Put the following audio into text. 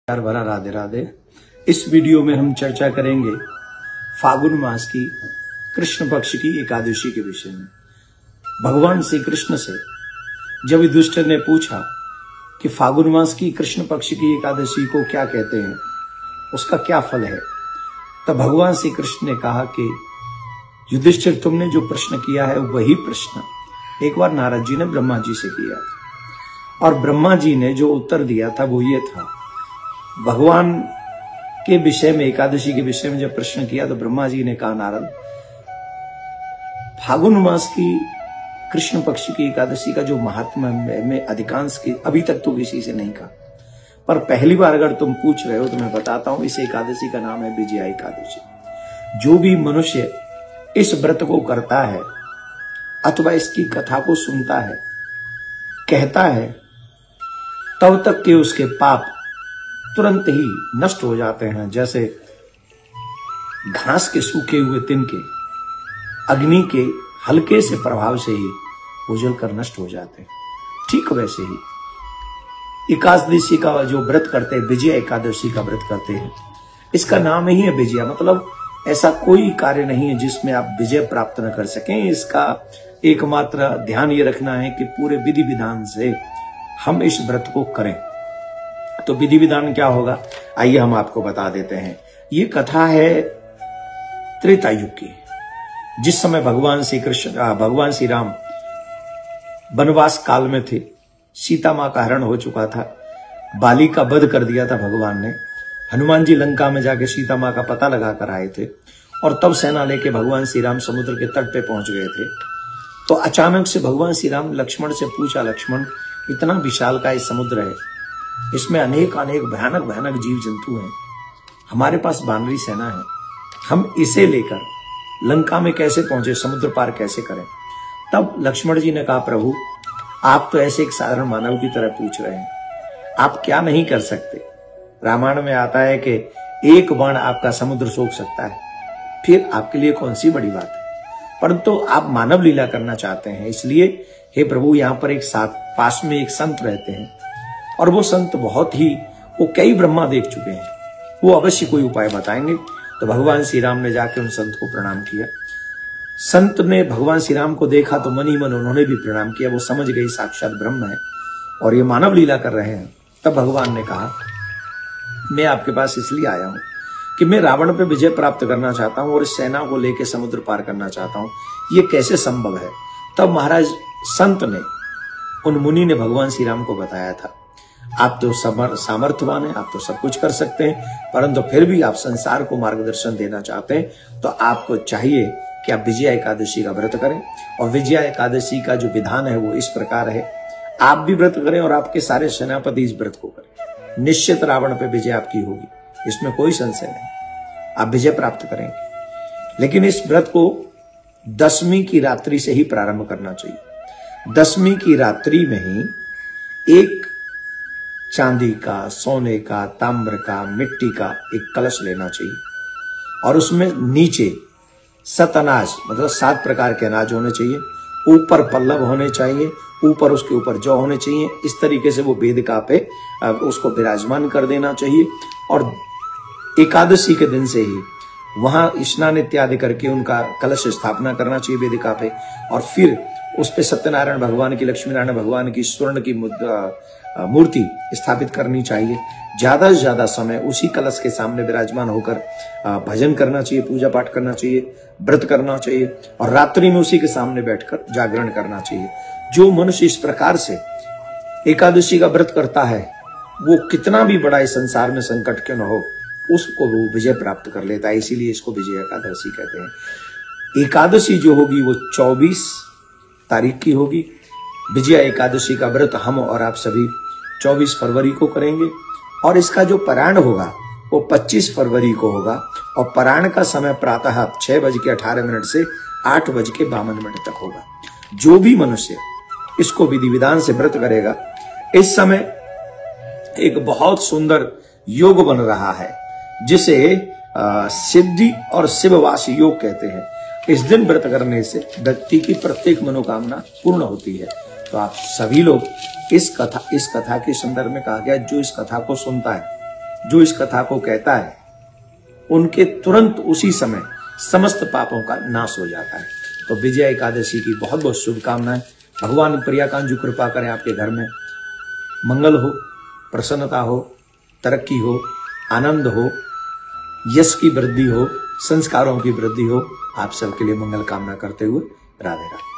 प्यार भरा राधे राधे। इस वीडियो में हम चर्चा करेंगे फागुन मास की कृष्ण पक्ष की एकादशी के विषय में। भगवान श्री कृष्ण से जब युधिष्ठिर ने पूछा कि फागुन मास की कृष्ण पक्ष की एकादशी को क्या कहते हैं, उसका क्या फल है, तब भगवान श्री कृष्ण ने कहा कि युधिष्ठिर, तुमने जो प्रश्न किया है वही प्रश्न एक बार नारद जी ने ब्रह्मा जी से किया था, और ब्रह्मा जी ने जो उत्तर दिया था वो ये था। भगवान के विषय में, एकादशी के विषय में जब प्रश्न किया तो ब्रह्मा जी ने कहा, नारद, फागुन मास की कृष्ण पक्ष की एकादशी का जो महात्मा में अधिकांश की अभी तक तो किसी से नहीं कहा, पर पहली बार अगर तुम पूछ रहे हो तो मैं बताता हूं। इस एकादशी का नाम है विजया एकादशी। जो भी मनुष्य इस व्रत को करता है अथवा इसकी कथा को सुनता है, कहता है, तब तक के उसके पाप तुरंत ही नष्ट हो जाते हैं। जैसे घास के सूखे हुए तिनके अग्नि के हल्के से प्रभाव से ही उजल कर नष्ट हो जाते हैं, ठीक वैसे ही एकादशी का जो व्रत करते हैं, विजया एकादशी का व्रत करते हैं, इसका नाम ही है विजया। मतलब ऐसा कोई कार्य नहीं है जिसमें आप विजय प्राप्त न कर सकें। इसका एकमात्र ध्यान ये रखना है कि पूरे विधि विधान से हम इस व्रत को करें। तो विधि विधान क्या होगा, आइए हम आपको बता देते हैं। ये कथा है त्रेता युग की, जिस समय भगवान श्री राम वनवास काल में थे। सीता मां का हरण हो चुका था, बाली का वध कर दिया था भगवान ने। हनुमान जी लंका में जाके सीता मां का पता लगा कर आए थे, और तब सेना लेके भगवान श्री राम समुद्र के तट पे पहुंच गए थे। तो अचानक से भगवान श्री राम लक्ष्मण से पूछा, लक्ष्मण, इतना विशाल का ये समुद्र है, इसमें अनेक अनेक भयानक भयानक जीव जंतु हैं, हमारे पास वानरी सेना है, हम इसे लेकर लंका में कैसे पहुंचे, समुद्र पार कैसे करें। तब लक्ष्मण जी ने कहा, प्रभु, आप तो ऐसे एक साधारण मानव की तरह पूछ रहे हैं, आप क्या नहीं कर सकते। रामायण में आता है कि एक बाण आपका समुद्र सोख सकता है, फिर आपके लिए कौन सी बड़ी बात है। परंतु आप मानव लीला करना चाहते हैं, इसलिए हे प्रभु, यहाँ पर एक साथ पास में एक संत रहते हैं, और वो संत वो कई ब्रह्मा देख चुके हैं, वो अवश्य कोई उपाय बताएंगे। तो भगवान श्री राम ने जाके उन संत को प्रणाम किया। संत ने भगवान श्री राम को देखा तो मन ही मन उन्होंने भी प्रणाम किया। वो समझ गए साक्षात ब्रह्म है और ये मानव लीला कर रहे हैं। तब भगवान ने कहा, मैं आपके पास इसलिए आया हूं कि मैं रावण पे विजय प्राप्त करना चाहता हूं और इस सेना को लेकर समुद्र पार करना चाहता हूं, ये कैसे संभव है। तब महाराज संत ने, उन मुनि ने भगवान श्री राम को बताया था, आप तो सामर्थ्यवान हैं, आप तो सब कुछ कर सकते हैं, परंतु फिर भी आप संसार को मार्गदर्शन देना चाहते हैं, तो आपको चाहिए कि आप विजया एकादशी का व्रत करें। और विजया एकादशी का जो विधान है वो इस प्रकार है, आप भी व्रत करें और आपके सारे सेनापति इस व्रत को करें, निश्चित रावण पे विजय आपकी होगी, इसमें कोई संशय नहीं, आप विजय प्राप्त करेंगे। लेकिन इस व्रत को 10वीं की रात्रि से ही प्रारंभ करना चाहिए। 10वीं की रात्रि में ही एक चांदी का, सोने का, ताम्र का, मिट्टी का एक कलश लेना चाहिए, और उसमें नीचे 7 अनाज, मतलब 7 प्रकार के अनाज होने चाहिए, ऊपर पल्लव होने चाहिए, ऊपर उसके ऊपर जौ होने चाहिए। इस तरीके से वो वेदिका पे उसको विराजमान कर देना चाहिए। और एकादशी के दिन से ही वहां स्नान इत्यादि करके उनका कलश स्थापना करना चाहिए वेदिका पे, और फिर उस पे सत्यनारायण भगवान की, लक्ष्मी नारायण भगवान की स्वर्ण की मूर्ति स्थापित करनी चाहिए। ज्यादा से ज्यादा समय उसी कलश के सामने विराजमान होकर भजन करना चाहिए, पूजा पाठ करना चाहिए, व्रत करना चाहिए, और रात्रि में उसी के सामने बैठकर जागरण करना चाहिए। जो मनुष्य इस प्रकार से एकादशी का व्रत करता है, वो कितना भी बड़ा इस संसार में संकट क्यों न हो, उसको वो विजय प्राप्त कर लेता है। इसीलिए इसको विजय एकादशी कहते हैं। एकादशी जो होगी वो 24 तारीख की होगी। विजया एकादशी का व्रत हम और आप सभी 24 फरवरी को करेंगे, और इसका जो पारायण होगा वो 25 फरवरी को होगा, और पारायण का समय प्रातः 6:18 से 8:52 तक होगा। जो भी मनुष्य इसको विधि विधान से व्रत करेगा, इस समय एक बहुत सुंदर योग बन रहा है, जिसे सिद्धि और शिववास योग कहते हैं। इस दिन व्रत करने से व्यक्ति की प्रत्येक मनोकामना पूर्ण होती है। तो आप सभी लोग इस कथा के संदर्भ में कहा गया, जो इस कथा को सुनता है जो इस कथा को कहता है उनके तुरंत उसी समय समस्त पापों का नाश हो जाता है। तो विजया एकादशी की बहुत बहुत शुभकामनाएं। भगवान प्रियाकांत कृपा करें, आपके घर में मंगल हो, प्रसन्नता हो, तरक्की हो, आनंद हो, यश की वृद्धि हो, संस्कारों की वृद्धि हो। आप सबके लिए मंगल कामना करते हुए राधे राधे।